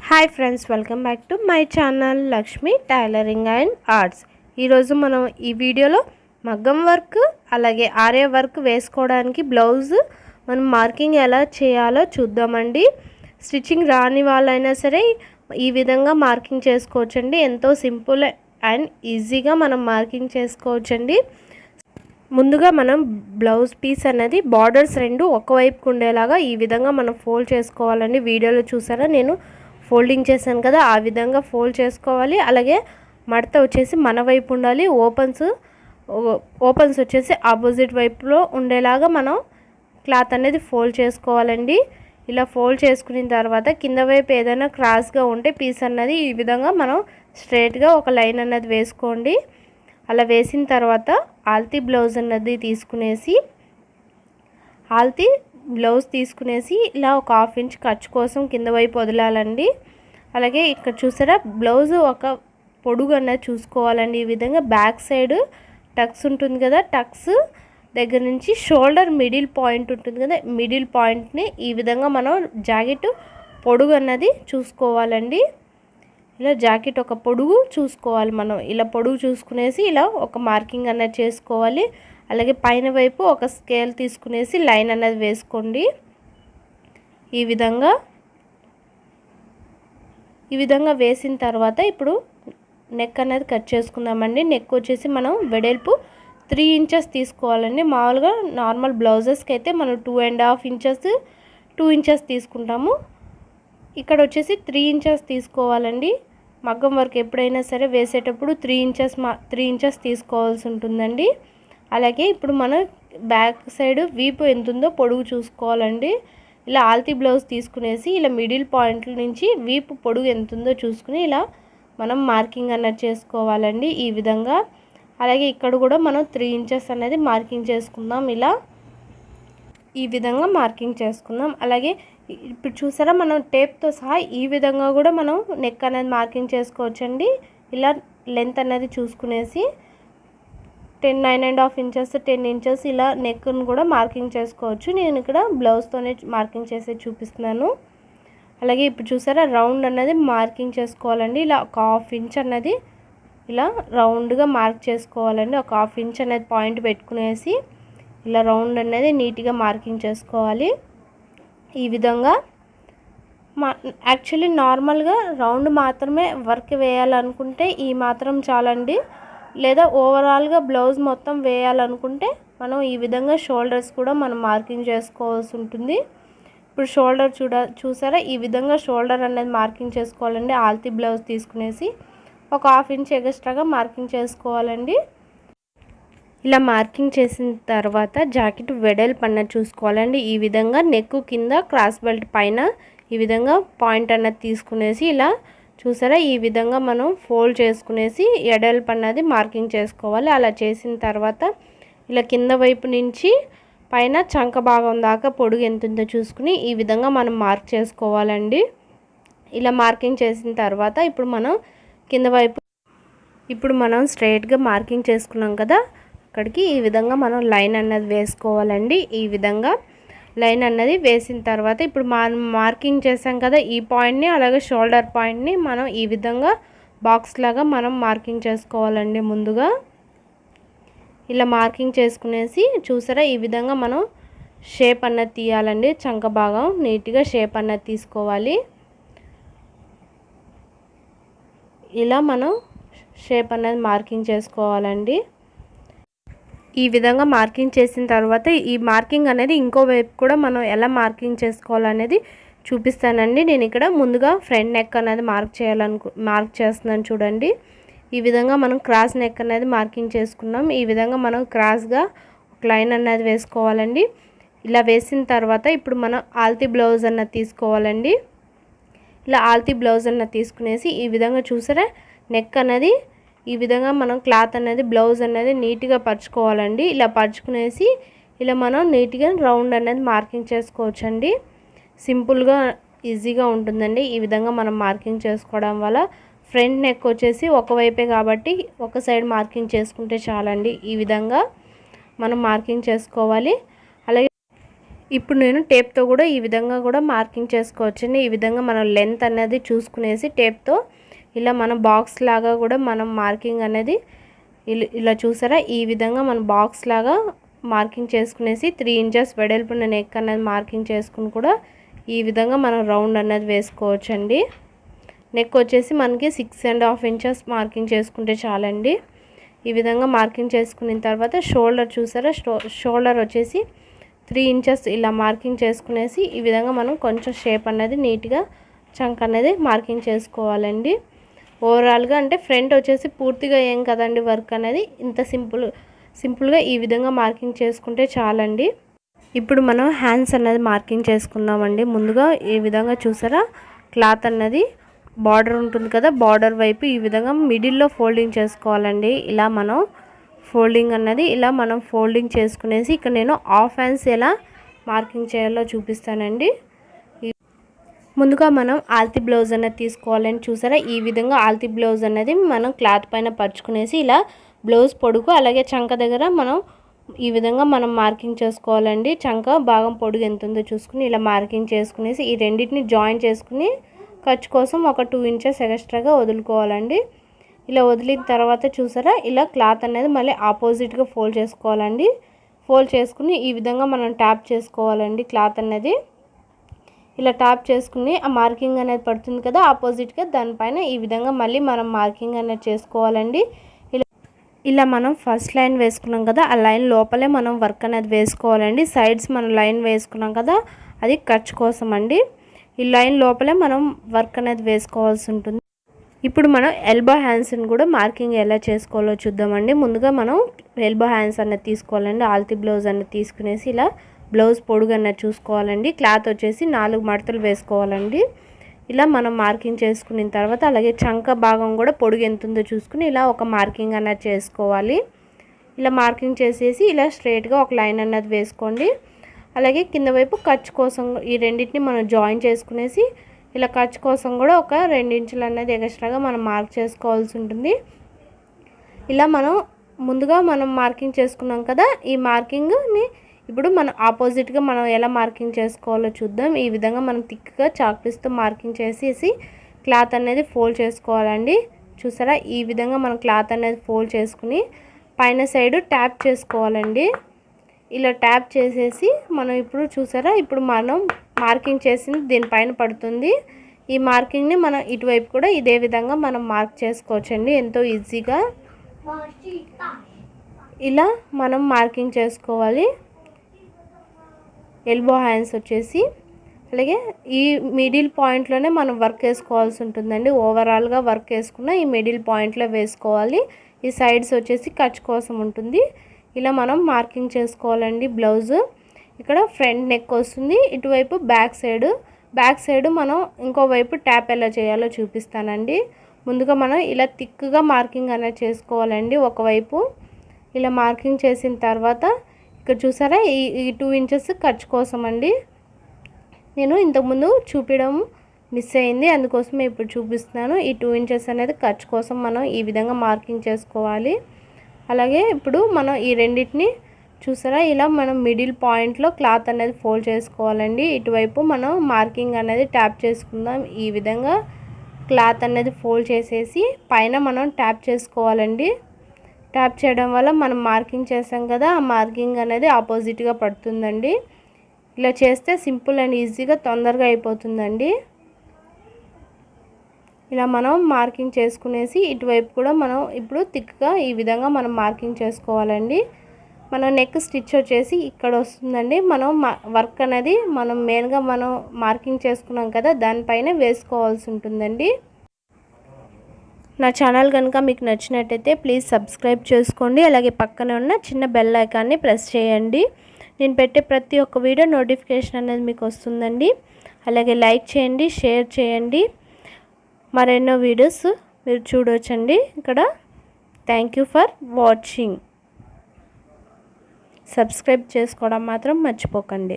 Hi friends, welcome back to my channel Lakshmi tailoring and arts. ఈరోజు మనం ఈ వీడియోలో మగ్గం వర్క్ అలాగే ఆర్య వర్క్ వేసుకోవడానికి బ్లౌజ్ మనం మార్కింగ్ ఎలా చేయాలో చూద్దామండి. స్టిచ్చింగ్ రాని వాళ్ళైనా సరే ఈ విధంగా మార్కింగ్ చేసుకోవచ్చండి. ఎంతో సింపుల్ అండ్ ఈజీగా మనం మార్కింగ్ చేసుకోవచ్చండి. ముందుగా మనం బ్లౌజ్ పీస్ అనేది బార్డర్స్ రెండు ఒకవైపుకు ఉండేలాగా ఈ విధంగా మనం ఫోల్డ్ చేసుకోవాలండి. వీడియోలో చూసారా నేను ఫోల్డింగ్ చేశాను కదా, ఆ విధంగా ఫోల్డ్ చేసుకోవాలి. అలాగే మడత వచ్చేసి మన వైపు ఉండాలి. ఓపెన్స్ వచ్చేసి ఆపోజిట్ వైపులో ఉండేలాగా మనం క్లాత్ అనేది ఫోల్డ్ చేసుకోవాలండి. ఇలా ఫోల్డ్ చేసుకున్న తర్వాత కింద వైపు ఏదైనా క్రాస్గా ఉంటే పీస్ అన్నది ఈ విధంగా మనం స్ట్రైట్గా ఒక లైన్ అన్నది వేసుకోండి. అలా వేసిన తర్వాత ఆల్తీ బ్లౌజ్ అన్నది తీసుకునేసి ఇలా ఒక హాఫ్ ఇంచ్ ఖర్చు కోసం కింద వైపు వదలాలండి. అలాగే ఇక్కడ చూసారా బ్లౌజ్ ఒక పొడుగు అన్నది చూసుకోవాలండి. ఈ విధంగా బ్యాక్ సైడ్ టక్స్ ఉంటుంది కదా, టక్స్ దగ్గర నుంచి షోల్డర్ మిడిల్ పాయింట్ ఉంటుంది కదా, మిడిల్ పాయింట్ని ఈ విధంగా మనం జాకెట్ పొడుగు అన్నది చూసుకోవాలండి. ఇలా జాకెట్ ఒక పొడుగు చూసుకోవాలి. మనం ఇలా పొడుగు చూసుకునేసి ఇలా ఒక మార్కింగ్ అన్నది చేసుకోవాలి. అలాగే పైన వైపు ఒక స్కేల్ తీసుకునేసి లైన్ అన్నది వేసుకోండి. ఈ విధంగా వేసిన తర్వాత ఇప్పుడు నెక్ అనేది కట్ చేసుకుందామండి. నెక్ వచ్చేసి మనం వెడల్పు 3 ఇంచెస్ తీసుకోవాలండి. మామూలుగా నార్మల్ బ్లౌజెస్కి అయితే మనం 2.5 ఇంచెస్ 2 ఇంచెస్ తీసుకుంటాము. ఇక్కడ వచ్చేసి 3 ఇంచెస్ తీసుకోవాలండి. మగ్గం వర్క్ ఎప్పుడైనా సరే వేసేటప్పుడు 3 ఇంచెస్ తీసుకోవాల్సి ఉంటుందండి. అలాగే ఇప్పుడు మనం బ్యాక్ సైడ్ వీపు ఎంత ఉందో పొడుగు చూసుకోవాలండి. ఇలా ఆల్తీ బ్లౌజ్ తీసుకునేసి ఇలా మిడిల్ పాయింట్ల నుంచి వీపు పొడుగు ఎంత ఉందో చూసుకుని ఇలా మనం మార్కింగ్ అన్నది చేసుకోవాలండి ఈ విధంగా. అలాగే ఇక్కడ కూడా మనం 3 ఇంచెస్ అనేది మార్కింగ్ చేసుకుందాం. ఇలా ఈ విధంగా మార్కింగ్ చేసుకుందాం. అలాగే ఇప్పుడు చూసారా మనం టేప్తో సహా ఈ విధంగా కూడా మనం నెక్ అనేది మార్కింగ్ చేసుకోవచ్చండి. ఇలా లెంత్ అనేది చూసుకునేసి 9.5 ఇంచెస్ 10 ఇంచెస్ ఇలా నెక్ను కూడా మార్కింగ్ చేసుకోవచ్చు. నేను ఇక్కడ బ్లౌజ్తోనే మార్కింగ్ చేసి చూపిస్తున్నాను. అలాగే ఇప్పుడు చూసారా రౌండ్ అన్నది మార్కింగ్ చేసుకోవాలండి. ఇలా ఒక హాఫ్ ఇంచ్ అన్నది ఇలా రౌండ్గా మార్క్ చేసుకోవాలండి. ఒక హాఫ్ ఇంచ్ అనేది పాయింట్ పెట్టుకునేసి ఇలా రౌండ్ అనేది నీట్గా మార్కింగ్ చేసుకోవాలి. ఈ విధంగా యాక్చువల్లీ నార్మల్గా రౌండ్ మాత్రమే వర్క్ వేయాలనుకుంటే ఈ మాత్రం చాలండి. లేదా ఓవరాల్గా బ్లౌజ్ మొత్తం వేయాలనుకుంటే మనం ఈ విధంగా షోల్డర్స్ కూడా మనం మార్కింగ్ చేసుకోవాల్సి ఉంటుంది. ఇప్పుడు షోల్డర్ చూసారా ఈ విధంగా షోల్డర్ అనేది మార్కింగ్ చేసుకోవాలండి. ఆల్తీ బ్లౌజ్ తీసుకునేసి ఒక హాఫ్ ఇంచ్ ఎక్స్ట్రాగా మార్కింగ్ చేసుకోవాలండి. ఇలా మార్కింగ్ చేసిన తర్వాత జాకెట్ వెడల్పు అన్నది చూసుకోవాలండి. ఈ విధంగా నెక్ కింద క్రాస్ బెల్ట్ పైన ఈ విధంగా పాయింట్ అన్నది తీసుకునేసి ఇలా చూసారా ఈ విధంగా మనం ఫోల్డ్ చేసుకునేసి వెడల్పు అన్నది మార్కింగ్ చేసుకోవాలి. అలా చేసిన తర్వాత ఇలా కింద వైపు నుంచి పైన చంక భాగం దాకా పొడుగు ఎంత ఉందో చూసుకుని ఈ విధంగా మనం మార్క్ చేసుకోవాలండి. ఇలా మార్కింగ్ చేసిన తర్వాత ఇప్పుడు మనం స్ట్రైట్గా మార్కింగ్ చేసుకున్నాం కదా, అక్కడికి ఈ విధంగా మనం లైన్ అన్నది వేసుకోవాలండి. ఈ విధంగా లైన్ అన్నది వేసిన తర్వాత ఇప్పుడు మనం మార్కింగ్ చేసాం కదా ఈ పాయింట్ని అలాగే షోల్డర్ పాయింట్ని మనం ఈ విధంగా బాక్స్ లాగా మనం మార్కింగ్ చేసుకోవాలండి. ముందుగా ఇలా మార్కింగ్ చేసుకునేసి చూసారా ఈ విధంగా మనం షేప్ అన్నది తీయాలండి. చంక భాగం నీట్గా షేప్ అన్నది తీసుకోవాలి. ఇలా మనం షేప్ అన్నది మార్కింగ్ చేసుకోవాలండి. ఈ విధంగా మార్కింగ్ చేసిన తర్వాత ఈ మార్కింగ్ అనేది ఇంకో వైపు కూడా మనం ఎలా మార్కింగ్ చేసుకోవాలనేది చూపిస్తానండి. నేను ఇక్కడ ముందుగా ఫ్రంట్ నెక్ అనేది మార్క్ చేస్తున్నాను చూడండి. ఈ విధంగా మనం క్రాస్ నెక్ అనేది మార్కింగ్ చేసుకున్నాం. ఈ విధంగా మనం క్రాస్గా ఒక లైన్ అనేది వేసుకోవాలండి. ఇలా వేసిన తర్వాత ఇప్పుడు మనం ఆల్తీ బ్లౌజ్ అన్నది తీసుకోవాలండి. ఇలా ఆల్తీ బ్లౌజ్ అన్నది తీసుకునేసి ఈ విధంగా చూసారా నెక్ అనేది ఈ విధంగా మనం క్లాత్ అనేది బ్లౌజ్ అనేది నీట్గా పరుచుకోవాలండి. ఇలా పరుచుకునేసి ఇలా మనం నీట్గా రౌండ్ అనేది మార్కింగ్ చేసుకోవచ్చండి. సింపుల్గా ఈజీగా ఉంటుందండి. ఈ విధంగా మనం మార్కింగ్ చేసుకోవడం వల్ల ఫ్రంట్ నెక్ వచ్చేసి ఒకవైపే కాబట్టి ఒక సైడ్ మార్కింగ్ చేసుకుంటే చాలండి. ఈ విధంగా మనం మార్కింగ్ చేసుకోవాలి. అలాగే ఇప్పుడు నేను టేప్తో కూడా ఈ విధంగా కూడా మార్కింగ్ చేసుకోవచ్చండి. ఈ విధంగా మనం లెంత్ అనేది చూసుకునేసి టేప్తో ఇలా మనం బాక్స్ లాగా కూడా మనం మార్కింగ్ అనేది ఇలా చూసారా, ఈ విధంగా మనం బాక్స్ లాగా మార్కింగ్ చేసుకునేసి 3 ఇంచెస్ వెడల్పున నెక్ అనేది మార్కింగ్ చేసుకుని కూడా ఈ విధంగా మనం రౌండ్ అనేది వేసుకోవచ్చండి. నెక్ వచ్చేసి మనకి 6.5 ఇంచెస్ మార్కింగ్ చేసుకుంటే చాలండి. ఈ విధంగా మార్కింగ్ చేసుకున్న తర్వాత షోల్డర్ చూసారా, షోల్డర్ వచ్చేసి 3 ఇంచెస్ ఇలా మార్కింగ్ చేసుకునేసి ఈ విధంగా మనం కొంచెం షేప్ అనేది నీట్గా చంక్ అనేది మార్కింగ్ చేసుకోవాలండి. ఓవరాల్గా అంటే ఫ్రంట్ వచ్చేసి పూర్తిగా ఏం కదండి వర్క్ అనేది, ఇంత సింపుల్గా ఈ విధంగా మార్కింగ్ చేసుకుంటే చాలండి. ఇప్పుడు మనం హ్యాండ్స్ అనేది మార్కింగ్ చేసుకుందామండి. ముందుగా ఈ విధంగా చూసారా, క్లాత్ అన్నది బార్డర్ ఉంటుంది కదా, బార్డర్ వైపు ఈ విధంగా మిడిల్లో ఫోల్డింగ్ చేసుకోవాలండి. ఇలా మనం ఫోల్డింగ్ చేసుకునేసి ఇక్కడ నేను హాఫ్ హ్యాండ్స్ ఎలా మార్కింగ్ చేయాలో చూపిస్తానండి. ముందుగా మనం ఆల్తీ బ్లౌజ్ అనేది తీసుకోవాలని చూసారా, ఈ విధంగా ఆల్తీ బ్లౌజ్ అనేది మనం క్లాత్ పైన పరుచుకునేసి ఇలా బ్లౌజ్ పొడుగు అలాగే చంక దగ్గర మనం ఈ విధంగా మనం మార్కింగ్ చేసుకోవాలండి. చంక భాగం పొడుగు ఎంత ఉందో చూసుకుని ఇలా మార్కింగ్ చేసుకునేసి ఈ రెండింటిని జాయిన్ చేసుకుని ఖర్చు కోసం ఒక 2 ఇంచెస్ ఎక్స్ట్రాగా వదులుకోవాలండి. ఇలా వదిలిన తర్వాత చూసారా, ఇలా క్లాత్ అనేది మళ్ళీ ఆపోజిట్గా ఫోల్డ్ చేసుకోవాలండి. ఫోల్డ్ చేసుకుని ఈ విధంగా మనం ట్యాప్ చేసుకోవాలండి. క్లాత్ అనేది ఇలా ట్యాప్ చేసుకుని ఆ మార్కింగ్ అనేది పడుతుంది కదా ఆపోజిట్గా, దానిపైన ఈ విధంగా మళ్ళీ మనం మార్కింగ్ అనేది చేసుకోవాలండి. ఇలా మనం ఫస్ట్ లైన్ వేసుకున్నాం కదా, ఆ లైన్ లోపలే మనం వర్క్ అనేది వేసుకోవాలండి. సైడ్స్ మనం లైన్ వేసుకున్నాం కదా, అది ఖర్చు కోసం అండి. ఈ లైన్ లోపలే మనం వర్క్ అనేది వేసుకోవాల్సి ఉంటుంది. ఇప్పుడు మనం ఎల్బో హ్యాండ్స్ని కూడా మార్కింగ్ ఎలా చేసుకోవాలో చూద్దామండి. ముందుగా మనం ఎల్బో హ్యాండ్స్ అనేది తీసుకోవాలండి. ఆల్తీ బ్లౌజ్ అనేది తీసుకునేసి ఇలా బ్లౌజ్ పొడుగు అనేది చూసుకోవాలండి. క్లాత్ వచ్చేసి 4 మడతలు వేసుకోవాలండి. ఇలా మనం మార్కింగ్ చేసుకున్న తర్వాత అలాగే చంక భాగం కూడా పొడుగు ఎంత ఉందో చూసుకుని ఇలా ఒక మార్కింగ్ అనేది చేసుకోవాలి. ఇలా మార్కింగ్ చేసేసి ఇలా స్ట్రైట్గా ఒక లైన్ అనేది వేసుకోండి. అలాగే కింద వైపు ఖర్చు కోసం ఈ రెండింటిని మనం జాయిన్ చేసుకునేసి ఇలా ఖర్చు కోసం కూడా ఒక 2 ఇంచులు అనేది ఎక్స్ట్రాగా మనం మార్క్ చేసుకోవాల్సి ఉంటుంది. ఇలా మనం ముందుగా మనం మార్కింగ్ చేసుకున్నాం కదా, ఈ మార్కింగ్ని ఇప్పుడు మనం ఆపోజిట్గా మనం ఎలా మార్కింగ్ చేసుకోవాలో చూద్దాం. ఈ విధంగా మనం థిక్గా చాక్ పీస్తో మార్కింగ్ చేసేసి క్లాత్ అనేది ఫోల్డ్ చేసుకోవాలండి. చూసారా, ఈ విధంగా మనం క్లాత్ అనేది ఫోల్డ్ చేసుకుని పైన సైడ్ ట్యాప్ చేసుకోవాలండి. ఇలా ట్యాప్ చేసేసి మనం ఇప్పుడు చూసారా, ఇప్పుడు మనం మార్కింగ్ చేసింది దీనిపైన పడుతుంది. ఈ మార్కింగ్ని మనం ఇటువైపు కూడా ఇదే విధంగా మనం మార్క్ చేసుకోవచ్చండి ఎంతో ఈజీగా. ఇలా మనం మార్కింగ్ చేసుకోవాలి. ఎల్బో హ్యాండ్స్ వచ్చేసి అలాగే ఈ మిడిల్ పాయింట్లోనే మనం వర్క్ వేసుకోవాల్సి ఉంటుందండి. ఓవరాల్గా వర్క్ వేసుకున్న ఈ మిడిల్ పాయింట్లో వేసుకోవాలి. ఈ సైడ్స్ వచ్చేసి ఖర్చు కోసం ఉంటుంది. ఇలా మనం మార్కింగ్ చేసుకోవాలండి. బ్లౌజ్ ఇక్కడ ఫ్రంట్ నెక్ వస్తుంది, ఇటువైపు బ్యాక్ సైడ్ మనం ఇంకోవైపు ట్యాప్ ఎలా చేయాలో చూపిస్తానండి. ముందుగా మనం ఇలా థిక్గా మార్కింగ్ అనేది చేసుకోవాలండి. ఒకవైపు ఇలా మార్కింగ్ చేసిన తర్వాత ఇక్కడ చూసారా, ఈ 2 ఇంచెస్ ఖర్చు కోసం అండి. నేను ఇంతకుముందు చూపించడం మిస్ అయింది, అందుకోసమే ఇప్పుడు చూపిస్తున్నాను. ఈ 2 ఇంచెస్ అనేది ఖర్చు కోసం మనం ఈ విధంగా మార్కింగ్ చేసుకోవాలి. అలాగే ఇప్పుడు మనం ఈ రెండింటిని చూసారా, ఇలా మనం మిడిల్ పాయింట్లో క్లాత్ అనేది ఫోల్డ్ చేసుకోవాలండి. ఇటువైపు మనం మార్కింగ్ అనేది ట్యాప్ చేసుకుందాం. ఈ విధంగా క్లాత్ అనేది ఫోల్డ్ చేసేసి పైన మనం ట్యాప్ చేసుకోవాలండి. ట్యాప్ చేయడం వల్ల మనం మార్కింగ్ చేసాం కదా, ఆ మార్కింగ్ అనేది ఆపోజిట్గా పడుతుందండి. ఇలా చేస్తే సింపుల్ అండ్ ఈజీగా తొందరగా అయిపోతుందండి. ఇలా మనం మార్కింగ్ చేసుకునేసి ఇటువైపు కూడా మనం ఇప్పుడు థిక్గా ఈ విధంగా మనం మార్కింగ్ చేసుకోవాలండి. మనం నెక్ స్టిచ్ వచ్చేసి ఇక్కడ వస్తుందండి. మనం వర్క్ అనేది మనం మెయిన్గా మనం మార్కింగ్ చేసుకున్నాం కదా, దానిపైన వేసుకోవాల్సి ఉంటుందండి. నా ఛానల్ కనుక మీకు నచ్చినట్టయితే ప్లీజ్ సబ్స్క్రైబ్ చేసుకోండి. అలాగే పక్కనే ఉన్న చిన్న బెల్ ఐకాన్ని ప్రెస్ చేయండి. నేను పెట్టే ప్రతి ఒక్క వీడియో నోటిఫికేషన్ అనేది మీకు వస్తుందండి. అలాగే లైక్ చేయండి, షేర్ చేయండి. మరెన్నో వీడియోస్ మీరు చూడవచ్చండి ఇక్కడ. Thank you for watching. Subscribe చేసుకోవడం మాత్రం మర్చిపోకండి.